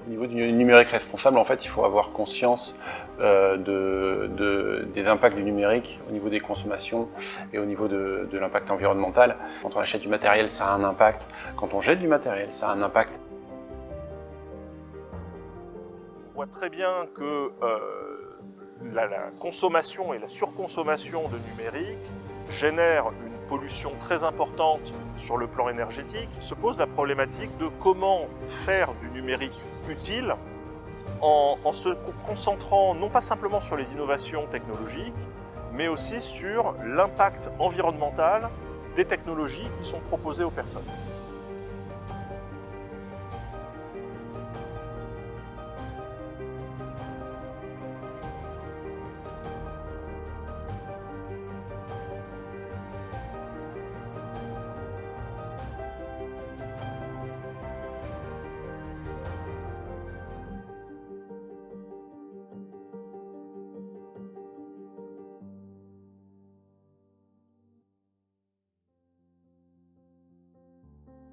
Au niveau du numérique responsable, en fait, il faut avoir conscience des impacts du numérique au niveau des consommations et au niveau de l'impact environnemental. Quand on achète du matériel, ça a un impact. Quand on jette du matériel, ça a un impact. On voit très bien que la consommation et la surconsommation de numérique génèrent une pollution très importante sur le plan énergétique. Se pose la problématique de comment faire du numérique utile en se concentrant non pas simplement sur les innovations technologiques, mais aussi sur l'impact environnemental des technologies qui sont proposées aux personnes.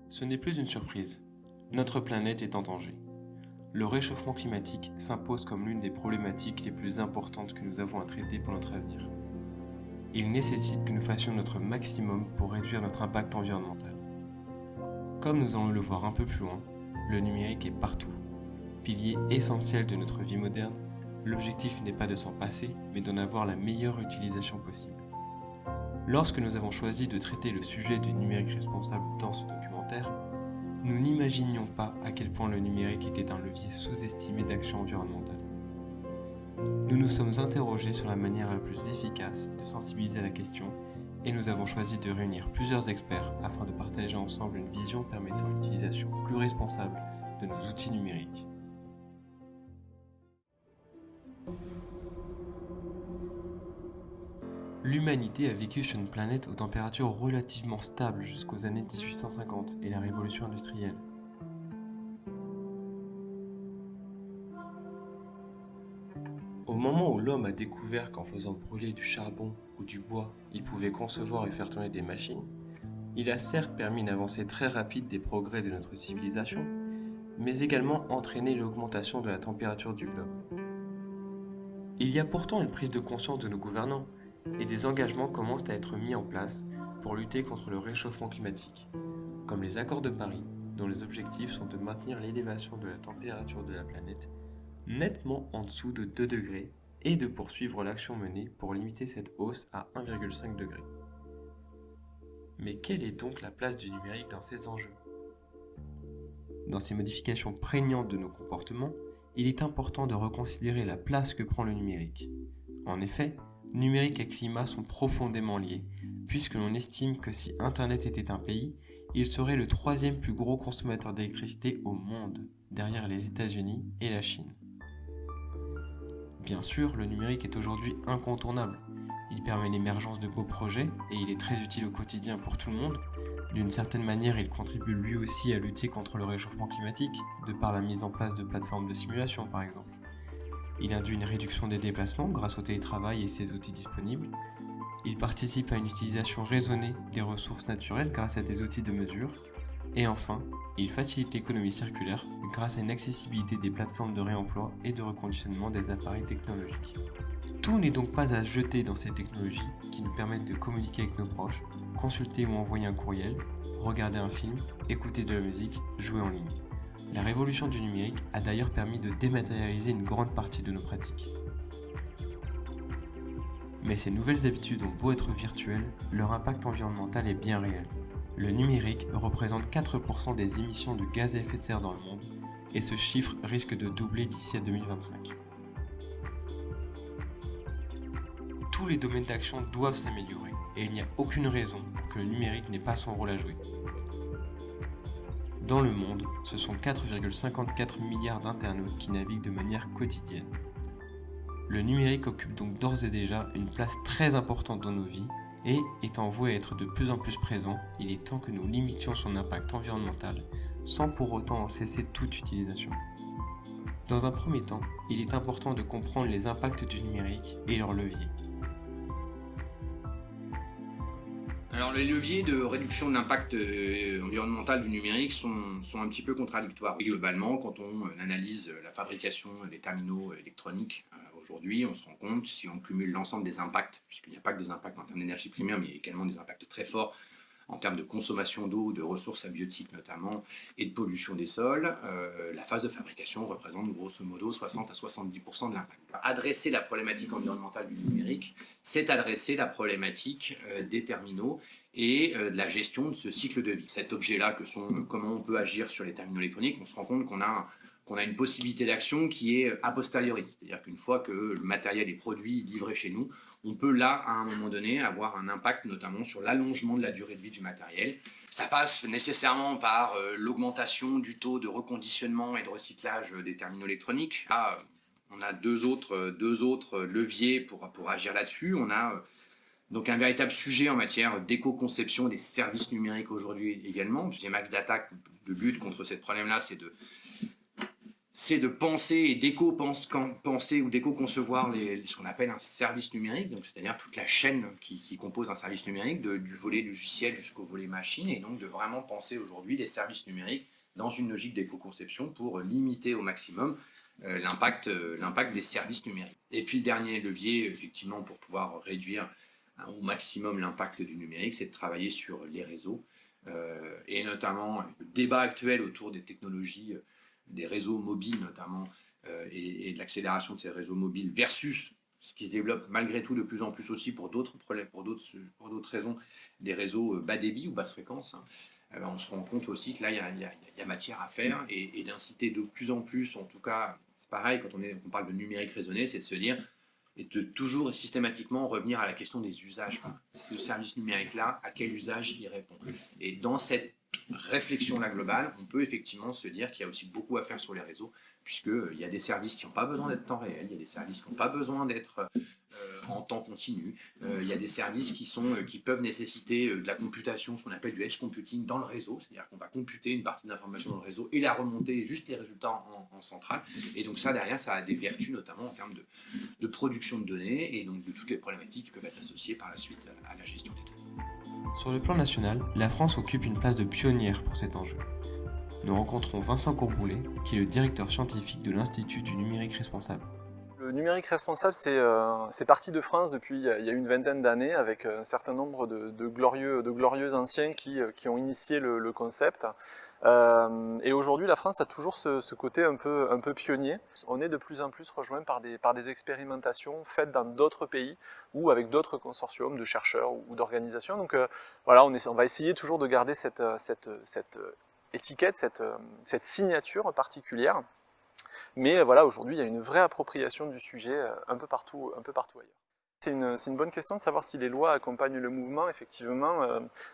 Ce n'est plus une surprise. Notre planète est en danger. Le réchauffement climatique s'impose comme l'une des problématiques les plus importantes que nous avons à traiter pour notre avenir. Il nécessite que nous fassions notre maximum pour réduire notre impact environnemental. Comme nous allons le voir un peu plus loin, le numérique est partout. Pilier essentiel de notre vie moderne, l'objectif n'est pas de s'en passer, mais d'en avoir la meilleure utilisation possible. Lorsque nous avons choisi de traiter le sujet du numérique responsable dans ce documentaire, nous n'imaginions pas à quel point le numérique était un levier sous-estimé d'action environnementale. Nous nous sommes interrogés sur la manière la plus efficace de sensibiliser à la question et nous avons choisi de réunir plusieurs experts afin de partager ensemble une vision permettant une utilisation plus responsable de nos outils numériques. L'humanité a vécu sur une planète aux températures relativement stables jusqu'aux années 1850 et la révolution industrielle. Au moment où l'homme a découvert qu'en faisant brûler du charbon ou du bois, il pouvait concevoir et faire tourner des machines, il a certes permis une avancée très rapide des progrès de notre civilisation, mais également entraîné l'augmentation de la température du globe. Il y a pourtant une prise de conscience de nos gouvernants, et des engagements commencent à être mis en place pour lutter contre le réchauffement climatique, comme les accords de Paris, dont les objectifs sont de maintenir l'élévation de la température de la planète nettement en dessous de 2 degrés et de poursuivre l'action menée pour limiter cette hausse à 1,5 degré. Mais quelle est donc la place du numérique dans ces enjeux ? Dans ces modifications prégnantes de nos comportements, il est important de reconsidérer la place que prend le numérique. En effet, numérique et climat sont profondément liés, puisque l'on estime que si Internet était un pays, il serait le 3e plus gros consommateur d'électricité au monde, derrière les États-Unis et la Chine. Bien sûr, le numérique est aujourd'hui incontournable. Il permet l'émergence de beaux projets et il est très utile au quotidien pour tout le monde. D'une certaine manière, il contribue lui aussi à lutter contre le réchauffement climatique, de par la mise en place de plateformes de simulation par exemple. Il induit une réduction des déplacements grâce au télétravail et ses outils disponibles. Il participe à une utilisation raisonnée des ressources naturelles grâce à des outils de mesure. Et enfin, il facilite l'économie circulaire grâce à une accessibilité des plateformes de réemploi et de reconditionnement des appareils technologiques. Tout n'est donc pas à jeter dans ces technologies qui nous permettent de communiquer avec nos proches, consulter ou envoyer un courriel, regarder un film, écouter de la musique, jouer en ligne. La révolution du numérique a d'ailleurs permis de dématérialiser une grande partie de nos pratiques. Mais ces nouvelles habitudes ont beau être virtuelles, leur impact environnemental est bien réel. Le numérique représente 4% des émissions de gaz à effet de serre dans le monde, et ce chiffre risque de doubler d'ici à 2025. Tous les domaines d'action doivent s'améliorer, et il n'y a aucune raison pour que le numérique n'ait pas son rôle à jouer. Dans le monde, ce sont 4,54 milliards d'internautes qui naviguent de manière quotidienne. Le numérique occupe donc d'ores et déjà une place très importante dans nos vies et, étant voué à être de plus en plus présent, il est temps que nous limitions son impact environnemental sans pour autant en cesser toute utilisation. Dans un premier temps, il est important de comprendre les impacts du numérique et leurs leviers. Alors les leviers de réduction de l'impact environnemental du numérique sont un petit peu contradictoires. Et globalement, quand on analyse la fabrication des terminaux électroniques aujourd'hui, on se rend compte, si on cumule l'ensemble des impacts, puisqu'il n'y a pas que des impacts en termes d'énergie primaire, mais il y a également des impacts très forts en termes de consommation d'eau, de ressources abiotiques notamment, et de pollution des sols, la phase de fabrication représente grosso modo 60 à 70% de l'impact. Adresser la problématique environnementale du numérique, c'est adresser la problématique des terminaux et de la gestion de ce cycle de vie. Cet objet-là, que sont comment on peut agir sur les terminaux électroniques, on se rend compte qu'on a une possibilité d'action qui est a posteriori. C'est-à-dire qu'une fois que le matériel est produit, livré chez nous, on peut là, à un moment donné, avoir un impact notamment sur l'allongement de la durée de vie du matériel. Ça passe nécessairement par l'augmentation du taux de reconditionnement et de recyclage des terminaux électroniques. Là, on a deux autres leviers pour agir là-dessus. On a donc un véritable sujet en matière d'éco-conception des services numériques aujourd'hui également. J'ai Max d'attaque, le but contre ce problème-là, c'est de penser et d'éco-penser ou d'éco-concevoir ce qu'on appelle un service numérique, donc c'est-à-dire toute la chaîne qui compose un service numérique, du volet logiciel jusqu'au volet machine, et donc de vraiment penser aujourd'hui les services numériques dans une logique d'éco-conception pour limiter au maximum l'impact des services numériques. Et puis le dernier levier, effectivement, pour pouvoir réduire au maximum l'impact du numérique, c'est de travailler sur les réseaux, et notamment le débat actuel autour des technologies des réseaux mobiles notamment, et de l'accélération de ces réseaux mobiles versus ce qui se développe malgré tout de plus en plus aussi pour d'autres raisons, des réseaux bas débit ou basse fréquence, hein. On se rend compte aussi que là, il y a matière à faire et d'inciter de plus en plus, en tout cas, c'est pareil, quand on parle de numérique raisonné, c'est de se dire, et de toujours et systématiquement revenir à la question des usages. Ce service numérique-là, à quel usage il répond? Et dans cette réflexion-là globale, on peut effectivement se dire qu'il y a aussi beaucoup à faire sur les réseaux, puisqu'il y a des services qui n'ont pas besoin d'être temps réel, il y a des services qui n'ont pas besoin d'être en temps continu, il y a des services qui peuvent nécessiter de la computation, ce qu'on appelle du edge computing dans le réseau, c'est-à-dire qu'on va computer une partie de l'information dans le réseau et la remonter juste les résultats en centrale. Et donc ça, derrière, ça a des vertus, notamment en termes de production de données et donc de toutes les problématiques qui peuvent être associées par la suite à la gestion des données. Sur le plan national, la France occupe une place de pionnière pour cet enjeu. Nous rencontrons Vincent Courboulet, qui est le directeur scientifique de l'Institut du numérique responsable. Le numérique responsable, c'est parti de France depuis il y a une vingtaine d'années avec un certain nombre de glorieux anciens qui ont initié le concept. Et aujourd'hui, la France a toujours ce côté un peu pionnier. On est de plus en plus rejoint par des expérimentations faites dans d'autres pays ou avec d'autres consortiums de chercheurs ou d'organisations. Donc voilà, on va essayer toujours de garder cette étiquette, cette signature particulière. Mais voilà, aujourd'hui, il y a une vraie appropriation du sujet un peu partout ailleurs. C'est une bonne question de savoir si les lois accompagnent le mouvement. Effectivement,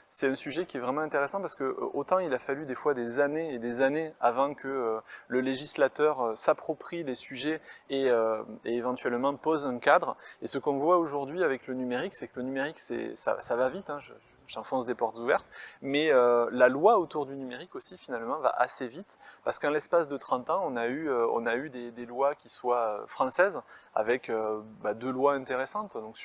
c'est un sujet qui est vraiment intéressant parce que autant il a fallu des fois des années et des années avant que le législateur s'approprie les sujets et éventuellement pose un cadre. Et ce qu'on voit aujourd'hui avec le numérique, c'est que le numérique, ça va vite, hein, j'enfonce des portes ouvertes, mais la loi autour du numérique aussi finalement va assez vite, parce qu'en l'espace de 30 ans, on a eu des lois qui soient françaises, avec 2 lois intéressantes, donc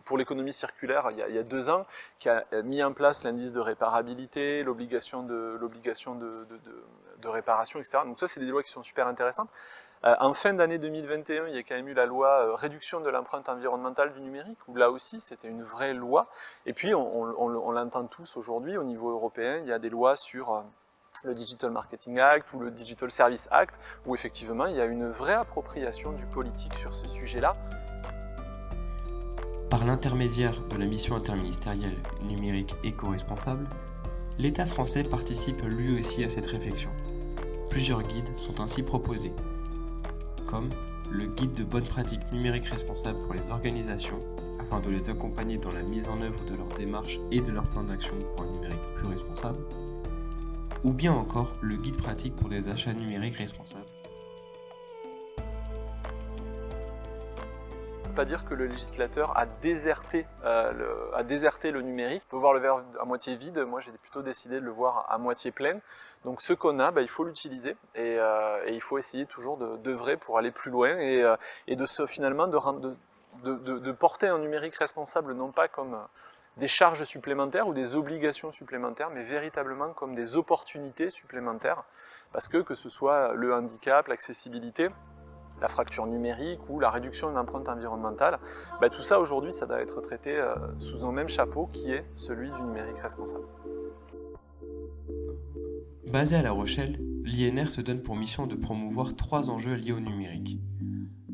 pour l'économie circulaire il y a 2 ans, qui a mis en place l'indice de réparabilité, l'obligation de réparation, etc. Donc ça, c'est des lois qui sont super intéressantes. En fin d'année 2021, il y a quand même eu la loi réduction de l'empreinte environnementale du numérique, où là aussi c'était une vraie loi. Et puis on l'entend tous aujourd'hui, au niveau européen, il y a des lois sur le Digital Marketing Act ou le Digital Service Act, où effectivement il y a une vraie appropriation du politique sur ce sujet-là. Par l'intermédiaire de la mission interministérielle numérique éco-responsable, l'État français participe lui aussi à cette réflexion. Plusieurs guides sont ainsi proposés, comme le guide de bonnes pratiques numériques responsables pour les organisations, afin de les accompagner dans la mise en œuvre de leurs démarches et de leur plan d'action pour un numérique plus responsable, ou bien encore le guide pratique pour des achats numériques responsables. Pas dire que le législateur a déserté le numérique. Il faut voir le verre à moitié vide, moi j'ai plutôt décidé de le voir à moitié plein. Donc ce qu'on a, il faut l'utiliser et il faut essayer toujours d'œuvrer pour aller plus loin et finalement de porter un numérique responsable non pas comme des charges supplémentaires ou des obligations supplémentaires, mais véritablement comme des opportunités supplémentaires, parce que ce soit le handicap, l'accessibilité, la fracture numérique ou la réduction de l'empreinte environnementale, tout ça aujourd'hui ça doit être traité sous un même chapeau qui est celui du numérique responsable. Basé à La Rochelle, l'INR se donne pour mission de promouvoir 3 enjeux liés au numérique.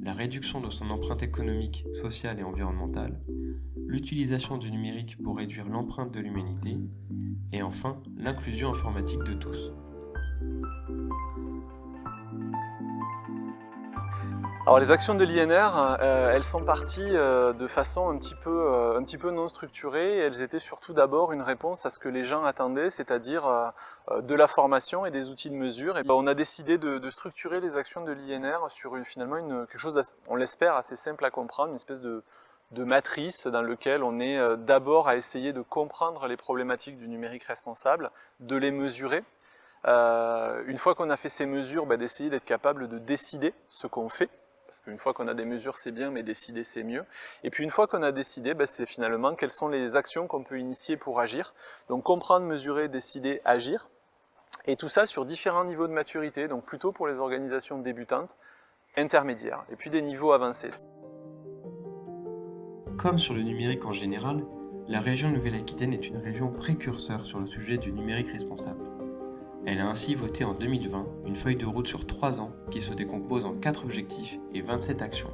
La réduction de son empreinte économique, sociale et environnementale, l'utilisation du numérique pour réduire l'empreinte de l'humanité, et enfin l'inclusion informatique de tous. Alors les actions de l'INR, elles sont parties de façon un petit peu non structurée, et elles étaient surtout d'abord une réponse à ce que les gens attendaient, c'est-à-dire de la formation et des outils de mesure. Et on a décidé de structurer les actions de l'INR sur quelque chose, on l'espère, assez simple à comprendre, une espèce de matrice dans laquelle on est d'abord à essayer de comprendre les problématiques du numérique responsable, de les mesurer. Une fois qu'on a fait ces mesures, d'essayer d'être capable de décider ce qu'on fait. Parce qu'une fois qu'on a des mesures, c'est bien, mais décider, c'est mieux. Et puis une fois qu'on a décidé, c'est finalement quelles sont les actions qu'on peut initier pour agir. Donc comprendre, mesurer, décider, agir. Et tout ça sur différents niveaux de maturité, donc plutôt pour les organisations débutantes, intermédiaires, et puis des niveaux avancés. Comme sur le numérique en général, la région Nouvelle-Aquitaine est une région précurseur sur le sujet du numérique responsable. Elle a ainsi voté en 2020 une feuille de route sur 3 ans qui se décompose en 4 objectifs et 27 actions.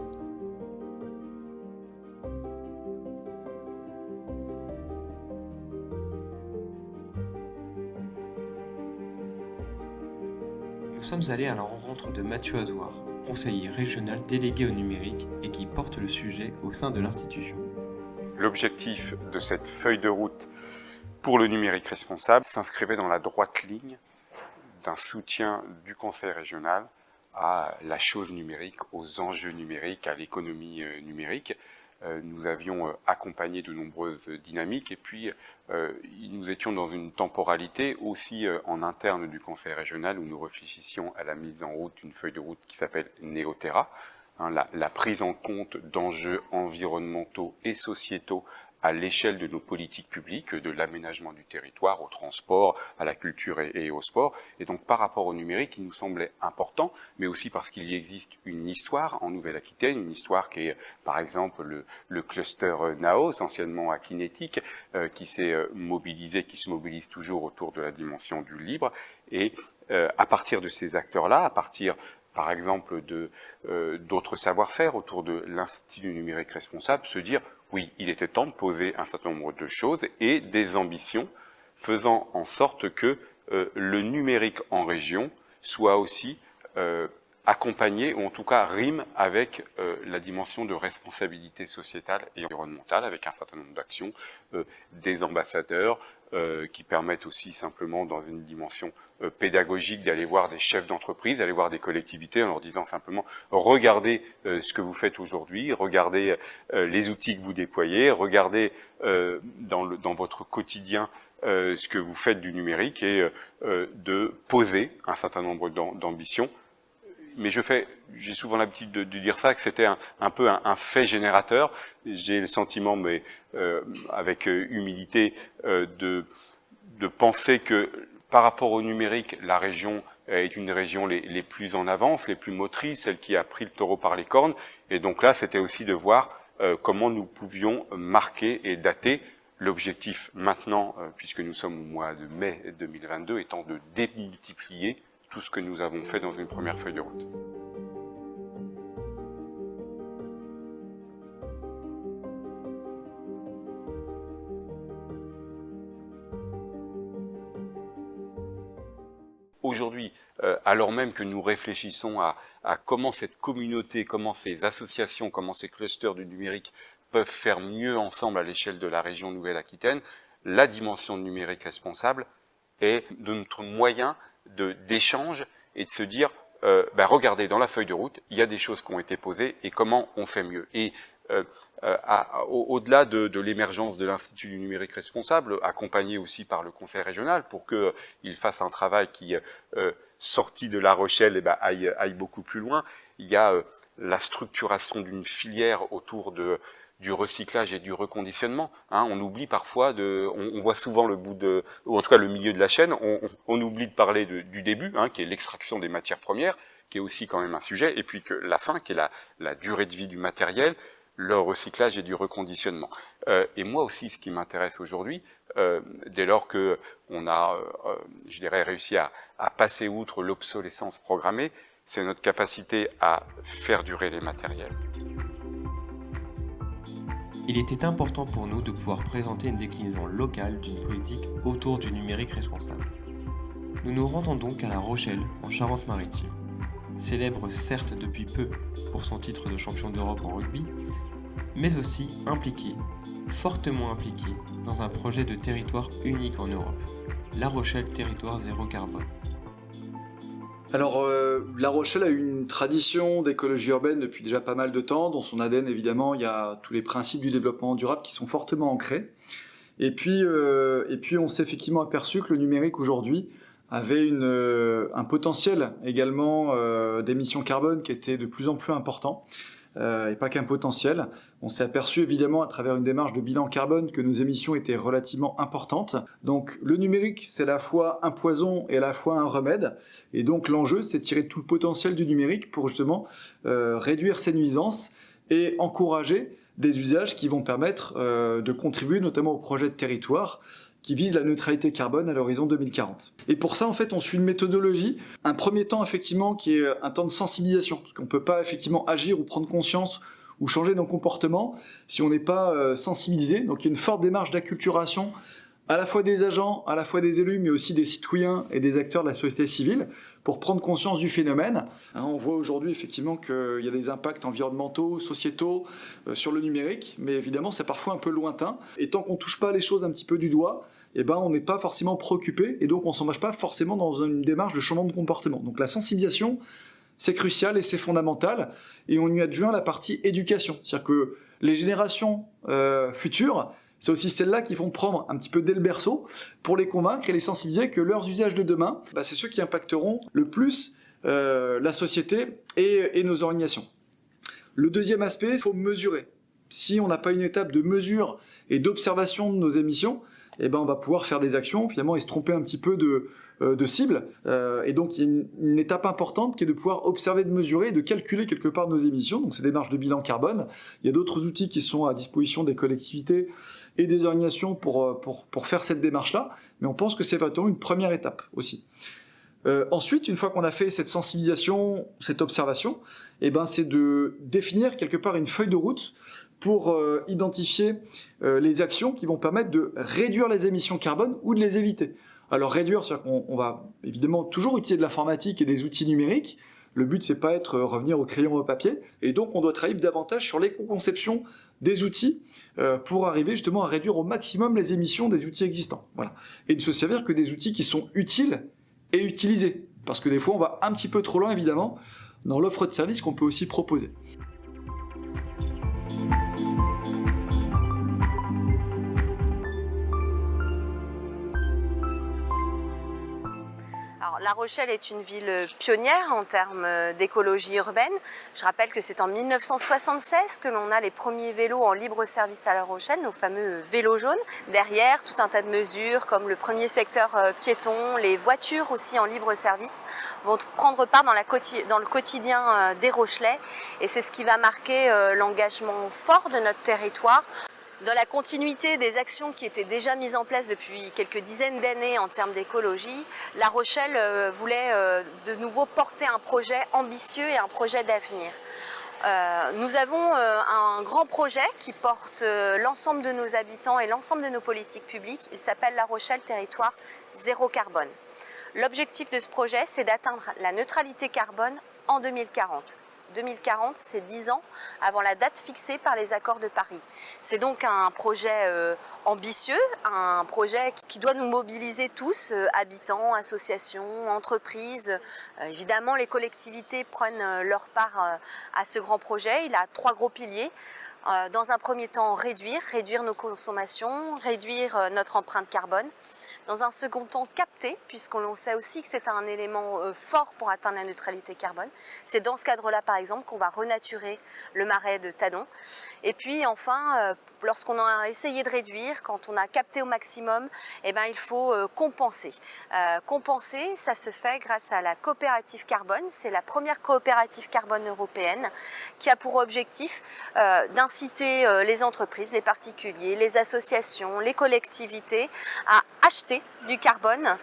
Nous sommes allés à la rencontre de Mathieu Azoir, conseiller régional délégué au numérique et qui porte le sujet au sein de l'institution. L'objectif de cette feuille de route pour le numérique responsable s'inscrivait dans la droite ligne d'un soutien du Conseil régional à la chose numérique, aux enjeux numériques, à l'économie numérique. Nous avions accompagné de nombreuses dynamiques et puis nous étions dans une temporalité aussi en interne du Conseil régional où nous réfléchissions à la mise en route d'une feuille de route qui s'appelle Néoterra, la prise en compte d'enjeux environnementaux et sociétaux à l'échelle de nos politiques publiques, de l'aménagement du territoire, au transport, à la culture et au sport. Et donc par rapport au numérique, il nous semblait important, mais aussi parce qu'il y existe une histoire en Nouvelle-Aquitaine, une histoire qui est par exemple le cluster Naos, anciennement Akinétique, qui s'est mobilisé, qui se mobilise toujours autour de la dimension du libre. Et à partir de ces acteurs-là, à partir par exemple d'autres savoir-faire autour de l'Institut du numérique responsable, se dire oui, il était temps de poser un certain nombre de choses et des ambitions faisant en sorte que le numérique en région soit aussi accompagné, ou en tout cas rime avec la dimension de responsabilité sociétale et environnementale, avec un certain nombre d'actions, des ambassadeurs qui permettent aussi simplement dans une dimension pédagogique d'aller voir des chefs d'entreprise, d'aller voir des collectivités en leur disant simplement regardez ce que vous faites aujourd'hui, regardez les outils que vous déployez, regardez dans votre quotidien ce que vous faites du numérique et de poser un certain nombre d'ambitions. Mais j'ai souvent l'habitude de dire ça, que c'était un peu un fait générateur. J'ai le sentiment, mais avec humilité, de penser que par rapport au numérique, la région est une des régions les plus en avance, les plus motrices, celle qui a pris le taureau par les cornes. Et donc là, c'était aussi de voir comment nous pouvions marquer et dater l'objectif maintenant, puisque nous sommes au mois de mai 2022, étant de démultiplier tout ce que nous avons fait dans une première feuille de route. Aujourd'hui, alors même que nous réfléchissons à comment cette communauté, comment ces associations, comment ces clusters du numérique peuvent faire mieux ensemble à l'échelle de la région Nouvelle-Aquitaine, la dimension numérique responsable est de notre moyen d'échange et de se dire regardez, dans la feuille de route, il y a des choses qui ont été posées et comment on fait mieux. Et au-delà de l'émergence de l'Institut du numérique responsable, accompagné aussi par le Conseil régional pour qu'il fasse un travail qui, sorti de La Rochelle, aille beaucoup plus loin, il y a la structuration d'une filière autour du recyclage et du reconditionnement. On oublie parfois on voit souvent le bout ou en tout cas le milieu de la chaîne. On oublie de parler du début, qui est l'extraction des matières premières, qui est aussi quand même un sujet, et puis que la fin, qui est la durée de vie du matériel, le recyclage et du reconditionnement. Et moi aussi, ce qui m'intéresse aujourd'hui, dès lors que on a, je dirais, réussi à passer outre l'obsolescence programmée, c'est notre capacité à faire durer les matériels. Il était important pour nous de pouvoir présenter une déclinaison locale d'une politique autour du numérique responsable. Nous nous rendons donc à La Rochelle, en Charente-Maritime. Célèbre certes depuis peu pour son titre de champion d'Europe en rugby, mais aussi impliqué, fortement impliqué, dans un projet de territoire unique en Europe, La Rochelle Territoire Zéro Carbone. Alors, La Rochelle a une tradition d'écologie urbaine depuis déjà pas mal de temps. Dans son ADN, évidemment, il y a tous les principes du développement durable qui sont fortement ancrés. Et puis on s'est effectivement aperçu que le numérique aujourd'hui avait un potentiel également d'émissions carbone qui était de plus en plus important. Et pas qu'un potentiel. On s'est aperçu évidemment à travers une démarche de bilan carbone que nos émissions étaient relativement importantes. Donc le numérique, c'est à la fois un poison et à la fois un remède. Et donc l'enjeu, c'est de tirer tout le potentiel du numérique pour justement réduire ces nuisances et encourager des usages qui vont permettre de contribuer notamment au projet de territoire qui vise la neutralité carbone à l'horizon 2040. Et pour ça, en fait, on suit une méthodologie. Un premier temps, effectivement, qui est un temps de sensibilisation, parce qu'on ne peut pas, effectivement, agir ou prendre conscience ou changer nos comportements si on n'est pas sensibilisé. Donc, il y a une forte démarche d'acculturation, à la fois des agents, à la fois des élus, mais aussi des citoyens et des acteurs de la société civile, pour prendre conscience du phénomène. On voit aujourd'hui, effectivement, qu'il y a des impacts environnementaux, sociétaux sur le numérique, mais évidemment, c'est parfois un peu lointain. Et tant qu'on ne touche pas les choses un petit peu du doigt, on n'est pas forcément préoccupé et donc on ne s'engage pas forcément dans une démarche de changement de comportement. Donc la sensibilisation, c'est crucial et c'est fondamental. Et on y adjoint la partie éducation. C'est-à-dire que les générations futures, c'est aussi celles-là qui vont prendre un petit peu dès le berceau pour les convaincre et les sensibiliser que leurs usages de demain, c'est ceux qui impacteront le plus la société et nos organisations. Le deuxième aspect, il faut mesurer. Si on n'a pas une étape de mesure et d'observation de nos émissions, on va pouvoir faire des actions finalement et se tromper un petit peu de cible. Et donc il y a une étape importante qui est de pouvoir observer, de mesurer et de calculer quelque part nos émissions. Donc c'est des démarches de bilan carbone. Il y a d'autres outils qui sont à disposition des collectivités et des organisations pour faire cette démarche-là. Mais on pense que c'est vraiment une première étape aussi. Ensuite, une fois qu'on a fait cette sensibilisation, cette observation, c'est de définir quelque part une feuille de route pour identifier les actions qui vont permettre de réduire les émissions carbone ou de les éviter. Alors réduire, c'est-à-dire qu'on va évidemment toujours utiliser de l'informatique et des outils numériques. Le but, c'est pas revenir au crayon au papier. Et donc, on doit travailler davantage sur l'éco-conception des outils pour arriver justement à réduire au maximum les émissions des outils existants. Voilà. Et de se servir que des outils qui sont utiles et utilisés. Parce que des fois, on va un petit peu trop loin, évidemment, dans l'offre de services qu'on peut aussi proposer. Alors, La Rochelle est une ville pionnière en termes d'écologie urbaine. Je rappelle que c'est en 1976 que l'on a les premiers vélos en libre service à La Rochelle, nos fameux vélos jaunes. Derrière, tout un tas de mesures comme le premier secteur piéton, les voitures aussi en libre service vont prendre part dans le quotidien des Rochelais. Et c'est ce qui va marquer l'engagement fort de notre territoire. Dans la continuité des actions qui étaient déjà mises en place depuis quelques dizaines d'années en termes d'écologie, La Rochelle voulait de nouveau porter un projet ambitieux et un projet d'avenir. Nous avons un grand projet qui porte l'ensemble de nos habitants et l'ensemble de nos politiques publiques. Il s'appelle La Rochelle Territoire Zéro Carbone. L'objectif de ce projet, c'est d'atteindre la neutralité carbone en 2040. 2040, c'est 10 ans avant la date fixée par les accords de Paris. C'est donc un projet ambitieux, un projet qui doit nous mobiliser tous, habitants, associations, entreprises. Évidemment, les collectivités prennent leur part à ce grand projet. Il a 3 gros piliers. Dans un premier temps, réduire nos consommations, réduire notre empreinte carbone. Dans un second temps, capter, puisqu'on sait aussi que c'est un élément fort pour atteindre la neutralité carbone. C'est dans ce cadre-là, par exemple, qu'on va renaturer le marais de Tanon. Et puis enfin, lorsqu'on a essayé de réduire, quand on a capté au maximum, eh ben, il faut compenser. Compenser, ça se fait grâce à la coopérative carbone. C'est la première coopérative carbone européenne qui a pour objectif d'inciter les entreprises, les particuliers, les associations, les collectivités à acheter du carbone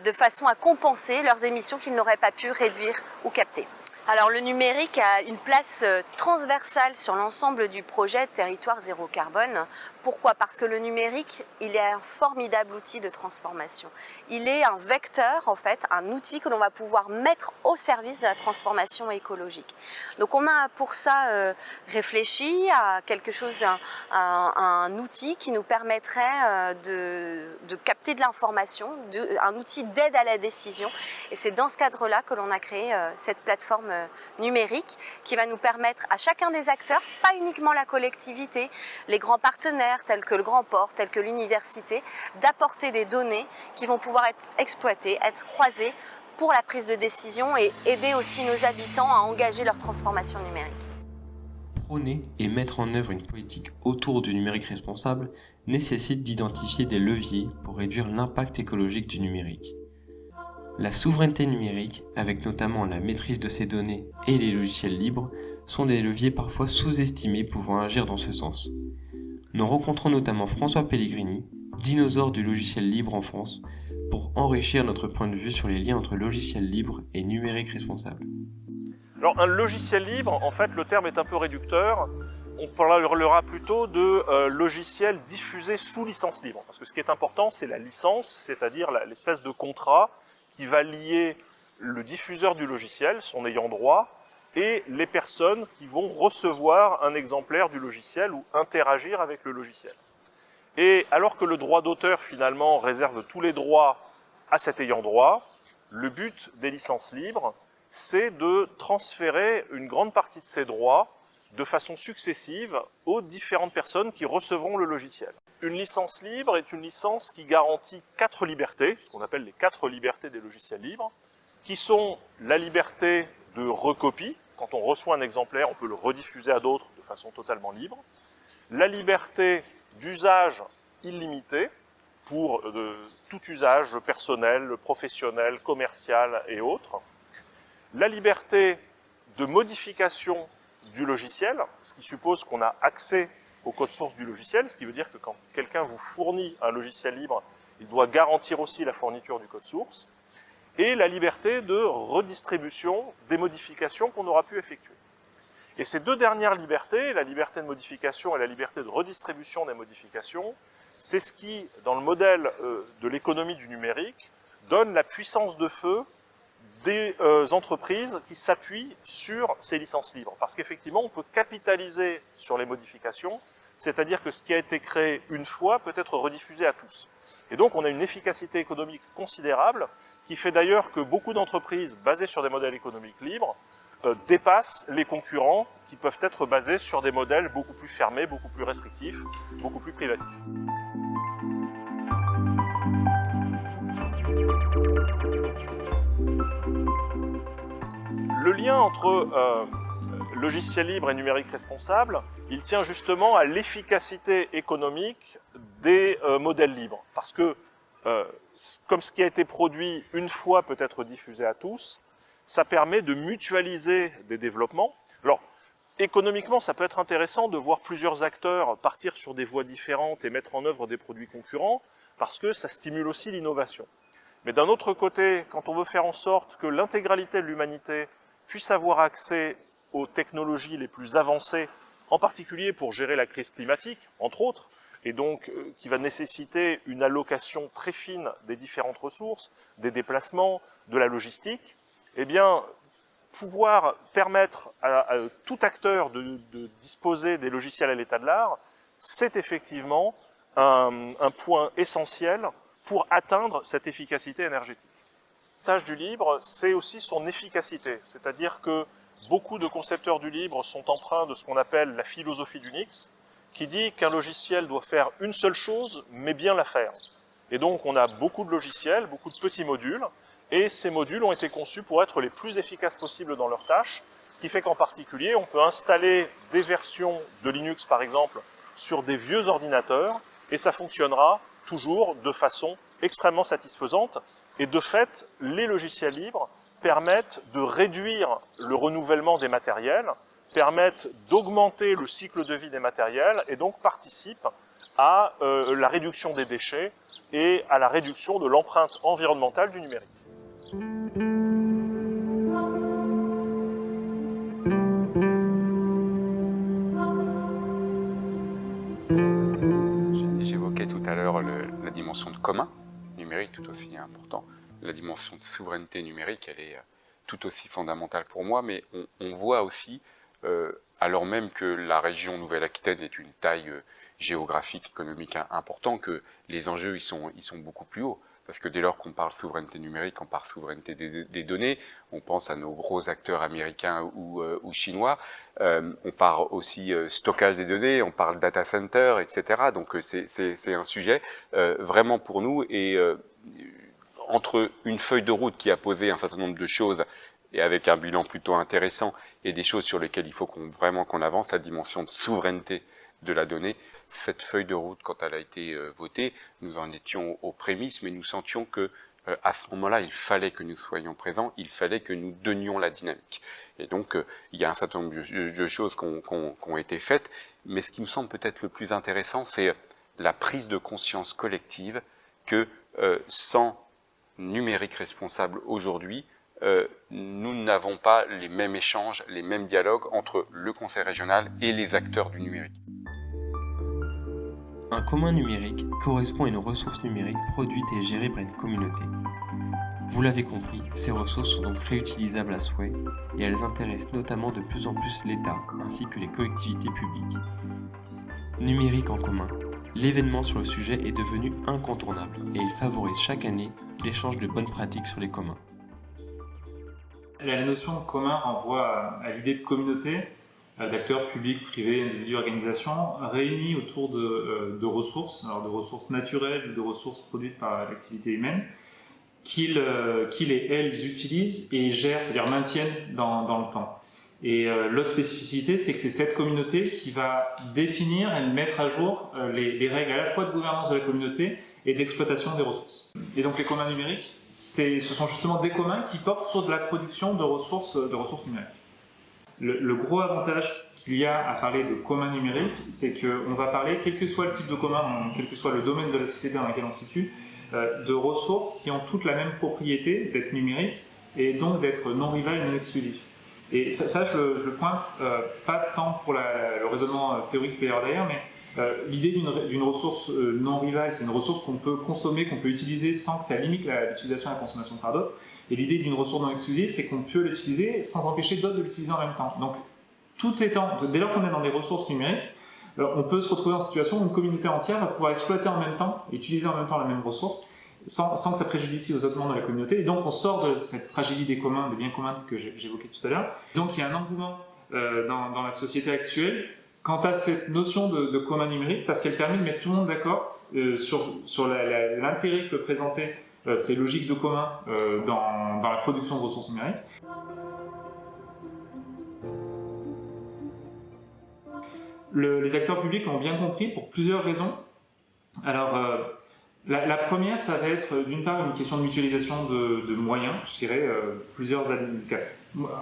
de façon à compenser leurs émissions qu'ils n'auraient pas pu réduire ou capter. Alors le numérique a une place transversale sur l'ensemble du projet Territoire zéro carbone. Pourquoi? Parce que le numérique, il est un formidable outil de transformation. Il est un vecteur, en fait, un outil que l'on va pouvoir mettre au service de la transformation écologique. Donc on a pour ça réfléchi à quelque chose, un outil qui nous permettrait de capter de l'information, un outil d'aide à la décision. Et c'est dans ce cadre-là que l'on a créé cette plateforme numérique qui va nous permettre à chacun des acteurs, pas uniquement la collectivité, les grands partenaires tels que le grand port, tels que l'université, d'apporter des données qui vont pouvoir être exploitées, être croisées pour la prise de décision et aider aussi nos habitants à engager leur transformation numérique. Prôner et mettre en œuvre une politique autour du numérique responsable nécessite d'identifier des leviers pour réduire l'impact écologique du numérique. La souveraineté numérique, avec notamment la maîtrise de ces données et les logiciels libres, sont des leviers parfois sous-estimés pouvant agir dans ce sens. Nous rencontrons notamment François Pellegrini, dinosaure du logiciel libre en France, pour enrichir notre point de vue sur les liens entre logiciel libre et numérique responsable. Alors un logiciel libre, en fait le terme est un peu réducteur, on parlera plutôt de logiciel diffusé sous licence libre, parce que ce qui est important c'est la licence, c'est-à-dire l'espèce de contrat qui va lier le diffuseur du logiciel, son ayant droit, et les personnes qui vont recevoir un exemplaire du logiciel ou interagir avec le logiciel. Et alors que le droit d'auteur finalement réserve tous les droits à cet ayant droit, le but des licences libres, c'est de transférer une grande partie de ces droits de façon successive aux différentes personnes qui recevront le logiciel. Une licence libre est une licence qui garantit 4 libertés, ce qu'on appelle les 4 libertés des logiciels libres, qui sont la liberté de recopie. Quand on reçoit un exemplaire, on peut le rediffuser à d'autres de façon totalement libre. La liberté d'usage illimité pour tout usage personnel, professionnel, commercial et autres. La liberté de modification du logiciel, ce qui suppose qu'on a accès au code source du logiciel, ce qui veut dire que quand quelqu'un vous fournit un logiciel libre, il doit garantir aussi la fourniture du code source. Et la liberté de redistribution des modifications qu'on aura pu effectuer. Et ces deux dernières libertés, la liberté de modification et la liberté de redistribution des modifications, c'est ce qui, dans le modèle de l'économie du numérique, donne la puissance de feu des entreprises qui s'appuient sur ces licences libres. Parce qu'effectivement, on peut capitaliser sur les modifications, c'est-à-dire que ce qui a été créé une fois peut être rediffusé à tous. Et donc, on a une efficacité économique considérable qui fait d'ailleurs que beaucoup d'entreprises basées sur des modèles économiques libres dépassent les concurrents qui peuvent être basés sur des modèles beaucoup plus fermés, beaucoup plus restrictifs, beaucoup plus privatifs. Le lien entre logiciel libre et numérique responsable, il tient justement à l'efficacité économique des modèles libres. Parce que comme ce qui a été produit une fois peut être diffusé à tous, ça permet de mutualiser des développements. Alors, économiquement, ça peut être intéressant de voir plusieurs acteurs partir sur des voies différentes et mettre en œuvre des produits concurrents, parce que ça stimule aussi l'innovation. Mais d'un autre côté, quand on veut faire en sorte que l'intégralité de l'humanité puisse avoir accès aux technologies les plus avancées, en particulier pour gérer la crise climatique, entre autres, et donc qui va nécessiter une allocation très fine des différentes ressources, des déplacements, de la logistique, eh bien, pouvoir permettre à tout acteur de disposer des logiciels à l'état de l'art, c'est effectivement un point essentiel pour atteindre cette efficacité énergétique. L'avantage du libre, c'est aussi son efficacité, c'est-à-dire que beaucoup de concepteurs du libre sont empreints de ce qu'on appelle la philosophie d'Unix, qui dit qu'un logiciel doit faire une seule chose, mais bien la faire. Et donc on a beaucoup de logiciels, beaucoup de petits modules, et ces modules ont été conçus pour être les plus efficaces possibles dans leurs tâches, ce qui fait qu'en particulier on peut installer des versions de Linux par exemple sur des vieux ordinateurs, et ça fonctionnera toujours de façon extrêmement satisfaisante. Et de fait, les logiciels libres permettent de réduire le renouvellement des matériels, permettent d'augmenter le cycle de vie des matériels et donc participent à la réduction des déchets et à la réduction de l'empreinte environnementale du numérique. J'évoquais tout à l'heure la dimension de commun numérique, tout aussi important. La dimension de souveraineté numérique, elle est tout aussi fondamentale pour moi, mais on voit aussi, alors même que la région Nouvelle-Aquitaine est une taille géographique, économique importante, que les enjeux ils sont beaucoup plus hauts. Parce que dès lors qu'on parle souveraineté numérique, on parle souveraineté des données, on pense à nos gros acteurs américains ou chinois, on parle aussi stockage des données, on parle data center, etc. Donc c'est un sujet vraiment pour nous, et entre une feuille de route qui a posé un certain nombre de choses, et avec un bilan plutôt intéressant, et des choses sur lesquelles il faut vraiment qu'on avance, la dimension de souveraineté de la donnée. Cette feuille de route, quand elle a été votée, nous en étions aux prémices, mais nous sentions que à ce moment-là, il fallait que nous soyons présents, il fallait que nous donnions la dynamique. Et donc, il y a un certain nombre de choses qui ont été faites, mais ce qui me semble peut-être le plus intéressant, c'est la prise de conscience collective que sans numérique responsable aujourd'hui, nous n'avons pas les mêmes échanges, les mêmes dialogues entre le conseil régional et les acteurs du numérique. Un commun numérique correspond à une ressource numérique produite et gérée par une communauté. Vous l'avez compris, ces ressources sont donc réutilisables à souhait et elles intéressent notamment de plus en plus l'État ainsi que les collectivités publiques. Numérique en commun, l'événement sur le sujet est devenu incontournable et il favorise chaque année l'échange de bonnes pratiques sur les communs. La notion de commun renvoie à l'idée de communauté, d'acteurs publics, privés, individus, organisations, réunis autour de ressources, alors de ressources naturelles ou de ressources produites par l'activité humaine, qu'ils et elles utilisent et gèrent, c'est-à-dire maintiennent dans le temps. Et l'autre spécificité, c'est que c'est cette communauté qui va définir et mettre à jour les règles à la fois de gouvernance de la communauté et d'exploitation des ressources. Et donc les communs numériques, ce sont justement des communs qui portent sur de la production de ressources numériques. Le gros avantage qu'il y a à parler de commun numérique, c'est qu'on va parler, quel que soit le type de commun, quel que soit le domaine de la société dans laquelle on se situe, de ressources qui ont toutes la même propriété d'être numériques et donc d'être non rivales et non exclusives. Et ça je le pointe, pas tant pour le raisonnement théorique qu'il peut y avoir derrière, mais l'idée d'une ressource non rivale, c'est une ressource qu'on peut consommer, qu'on peut utiliser sans que ça limite l'utilisation et la consommation par d'autres. Et l'idée d'une ressource non exclusive, c'est qu'on peut l'utiliser sans empêcher d'autres de l'utiliser en même temps. Donc, dès lors qu'on est dans des ressources numériques, on peut se retrouver en situation où une communauté entière va pouvoir exploiter en même temps, et utiliser en même temps la même ressource, sans que ça préjudicie aux autres membres de la communauté. Et donc, on sort de cette tragédie des communs, des biens communs que j'évoquais tout à l'heure. Donc, il y a un engouement dans la société actuelle quant à cette notion de commun numérique, parce qu'elle permet de mettre tout le monde d'accord sur l'intérêt que peut présenter ces logiques de commun dans la production de ressources numériques. Les acteurs publics l'ont bien compris pour plusieurs raisons. Alors, la première, ça va être d'une part une question de mutualisation de moyens, je dirais,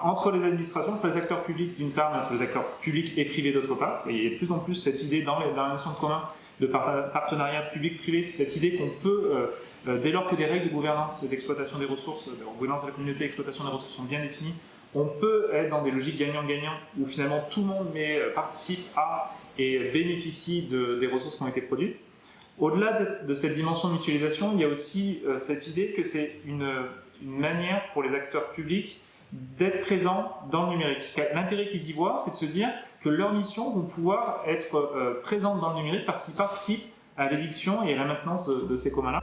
entre les administrations, entre les acteurs publics d'une part, entre les acteurs publics et privés d'autre part. Et il y a de plus en plus cette idée dans la notion de commun, de partenariat public-privé, cette idée qu'on peut, dès lors que des règles de gouvernance d'exploitation des ressources, de gouvernance de la communauté, d'exploitation des ressources sont bien définies, on peut être dans des logiques gagnant-gagnant où finalement tout le monde participe à et bénéficie des ressources qui ont été produites. Au-delà de cette dimension de mutualisation, il y a aussi cette idée que c'est une manière pour les acteurs publics d'être présents dans le numérique. L'intérêt qu'ils y voient, c'est de se dire que leurs missions vont pouvoir être présentes dans le numérique parce qu'ils participent à l'édiction et à la maintenance de ces communs-là.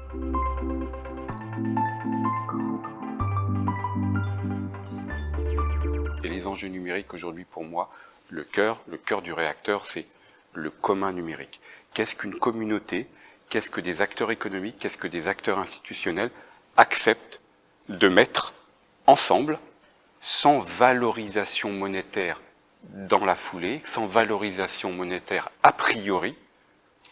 Et les enjeux numériques aujourd'hui, pour moi, le cœur du réacteur, c'est le commun numérique. Qu'est-ce qu'une communauté qu'est-ce que des acteurs économiques, qu'est-ce que des acteurs institutionnels acceptent de mettre ensemble, sans valorisation monétaire dans la foulée, sans valorisation monétaire a priori,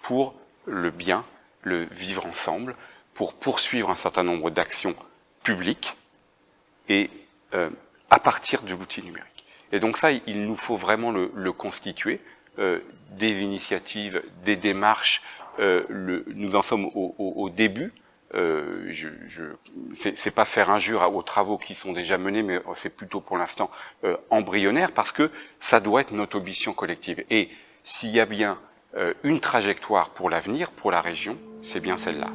pour le bien, le vivre ensemble, pour poursuivre un certain nombre d'actions publiques et à partir de l'outil numérique. Et donc ça, il nous faut vraiment le constituer, des initiatives, des démarches, nous en sommes au début. C'est pas faire injure aux travaux qui sont déjà menés, mais c'est plutôt pour l'instant embryonnaire, parce que ça doit être notre ambition collective. Et s'il y a bien une trajectoire pour l'avenir, pour la région, c'est bien celle-là.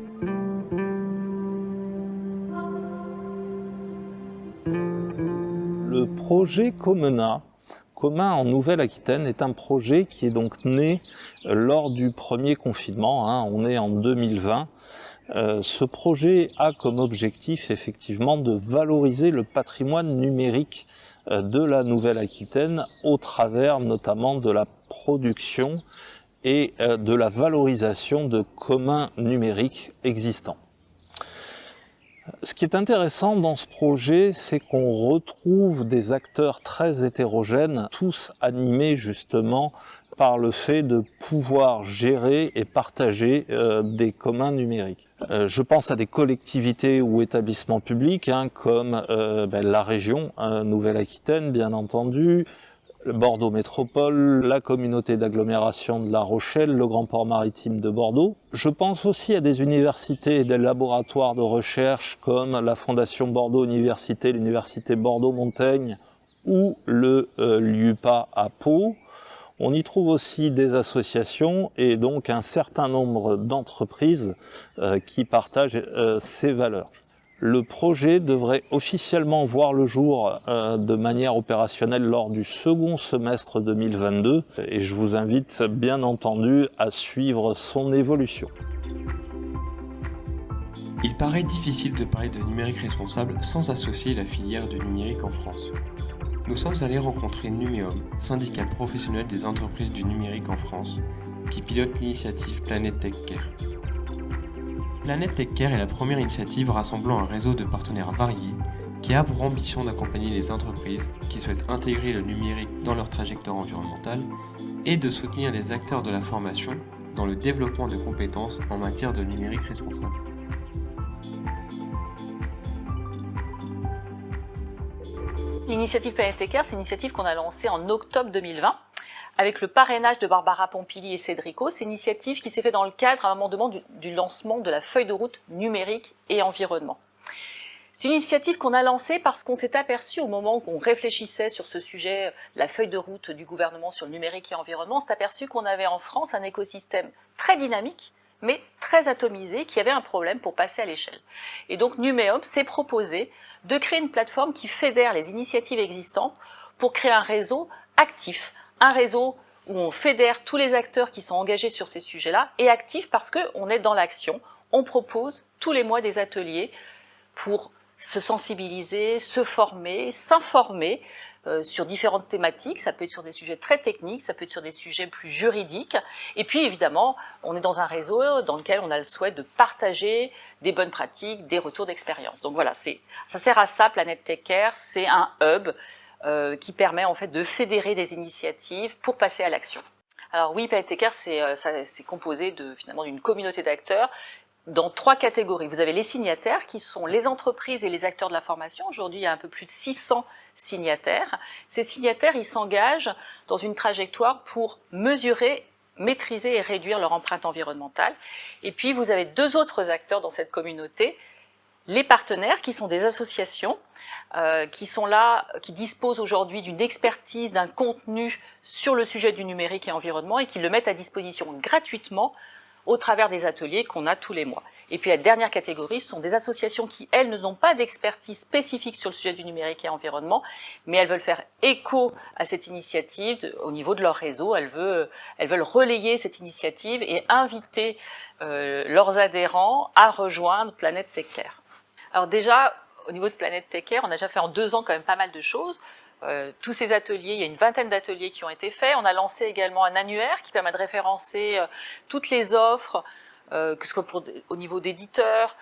Le projet Comena en Nouvelle-Aquitaine est un projet qui est donc né lors du premier confinement, on est en 2020. Ce projet a comme objectif effectivement de valoriser le patrimoine numérique de la Nouvelle-Aquitaine au travers notamment de la production et de la valorisation de communs numériques existants. Ce qui est intéressant dans ce projet, c'est qu'on retrouve des acteurs très hétérogènes, tous animés justement par le fait de pouvoir gérer et partager des communs numériques. Je pense à des collectivités ou établissements publics comme la région Nouvelle-Aquitaine, bien entendu, Bordeaux Métropole, la communauté d'agglomération de La Rochelle, le Grand Port Maritime de Bordeaux. Je pense aussi à des universités et des laboratoires de recherche comme la Fondation Bordeaux Université, l'Université Bordeaux-Montaigne ou le LIUPA à Pau. On y trouve aussi des associations et donc un certain nombre d'entreprises qui partagent ces valeurs. Le projet devrait officiellement voir le jour de manière opérationnelle lors du second semestre 2022 et je vous invite bien entendu à suivre son évolution. Il paraît difficile de parler de numérique responsable sans associer la filière du numérique en France. Nous sommes allés rencontrer Numéum, syndicat professionnel des entreprises du numérique en France, qui pilote l'initiative Planète Tech Care. Planète Tech Care est la première initiative rassemblant un réseau de partenaires variés qui a pour ambition d'accompagner les entreprises qui souhaitent intégrer le numérique dans leur trajectoire environnementale et de soutenir les acteurs de la formation dans le développement de compétences en matière de numérique responsable. L'initiative Planète Tech Care, c'est une initiative qu'on a lancée en octobre 2020 avec le parrainage de Barbara Pompili et Cédrico. C'est une initiative qui s'est faite dans le cadre à un moment du lancement de la feuille de route numérique et environnement. C'est une initiative qu'on a lancée parce qu'on s'est aperçu au moment où on réfléchissait sur ce sujet, la feuille de route du gouvernement sur le numérique et environnement, on s'est aperçu qu'on avait en France un écosystème très dynamique, mais très atomisé, qui avait un problème pour passer à l'échelle. Et donc Numéum s'est proposé de créer une plateforme qui fédère les initiatives existantes pour créer un réseau actif, un réseau où on fédère tous les acteurs qui sont engagés sur ces sujets-là, et actif parce qu'on est dans l'action. On propose tous les mois des ateliers pour se sensibiliser, se former, s'informer sur différentes thématiques. Ça peut être sur des sujets très techniques, ça peut être sur des sujets plus juridiques. Et puis évidemment, on est dans un réseau dans lequel on a le souhait de partager des bonnes pratiques, des retours d'expérience. Donc voilà, ça sert à ça, Planète Tech Care, c'est un hub qui permet en fait de fédérer des initiatives pour passer à l'action. Alors oui, Planète Tech Care, c'est composé finalement d'une communauté d'acteurs dans 3 catégories. Vous avez les signataires qui sont les entreprises et les acteurs de la formation. Aujourd'hui, il y a un peu plus de 600 signataires. Ces signataires, ils s'engagent dans une trajectoire pour mesurer, maîtriser et réduire leur empreinte environnementale. Et puis, vous avez 2 autres acteurs dans cette communauté, les partenaires qui sont des associations qui sont là, qui disposent aujourd'hui d'une expertise, d'un contenu sur le sujet du numérique et environnement et qui le mettent à disposition gratuitement au travers des ateliers qu'on a tous les mois. Et puis la dernière catégorie, ce sont des associations qui, elles, n'ont pas d'expertise spécifique sur le sujet du numérique et environnement, mais elles veulent faire écho à cette initiative au niveau de leur réseau. Elles veulent relayer cette initiative et inviter leurs adhérents à rejoindre Planète Tech Care. Alors déjà, au niveau de Planète Tech Care, on a déjà fait en 2 ans quand même pas mal de choses. Tous ces ateliers, il y a une vingtaine d'ateliers qui ont été faits. On a lancé également un annuaire qui permet de référencer toutes les offres que ce soit au niveau d'éditeurs,